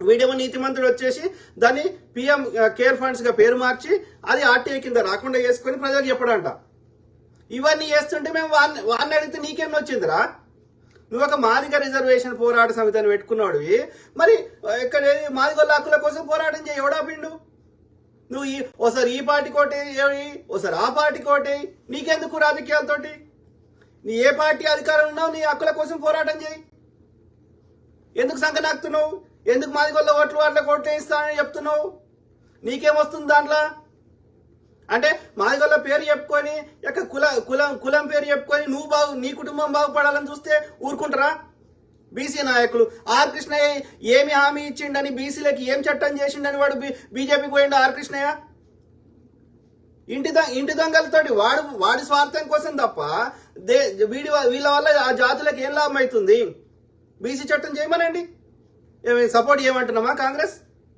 వీడేమో నీతిమంతుడు వచ్చేసి దాన్ని పిఎం కేర్ ఫండ్స్ గా పేరు మార్చి అది ఆర్టీఐ కింద రాకుండా చేసుకుని ప్రజలకు చెప్పడంట. ఇవన్నీ చేస్తుంటే మేము వాడిని అడిగితే నీకేం వచ్చిందిరా? నువ్వు ఒక మాదిగ రిజర్వేషన్ పోరాట సమితిని పెట్టుకున్నాడు. మరి ఇక్కడ మాదిగోళ్ళ హక్కుల కోసం పోరాటం చేయి, ఎవడా పిండు? నువ్వు ఓసారి ఈ పార్టీ కోటి, ఓసారి ఆ పార్టీ కోటి, నీకెందుకు రాజకీయాలతోటి? నీ ఏ పార్టీ అధికారం ఉన్నావు, నీ హక్కుల కోసం పోరాటం చేయి. ఎందుకు సంకనాకుతున్నావు? ఎందుకు మాదిగోళ్ళ ఓట్లు ఓట్లు వేయిస్తానని చెప్తున్నావు? నీకేమొస్తుంది దాంట్లో? అంటే మాదిగోళ్ళ పేరు చెప్పుకొని కులం పేరు చెప్పుకొని నువ్వు నీ కుటుంబం బాగుపడాలని చూస్తే ఊరుకుంటారా? బీసీ నాయకులు ఆర్ కృష్ణయ్య ఏమి హామీ ఇచ్చిండని, బీసీలకి ఏం చట్టం చేసిండని వాడు బీజేపీకి పోయిండు ఆర్ కృష్ణయ్య. ఇంటి దొంగలతోటి వాడి స్వార్థం కోసం తప్ప వీళ్ళ వల్ల ఆ జాతులకు ఏం లాభం అవుతుంది? బీసీ చట్టం చేయమనండి, సపోర్ట్ చేయమంటున్నామా కాంగ్రెస్?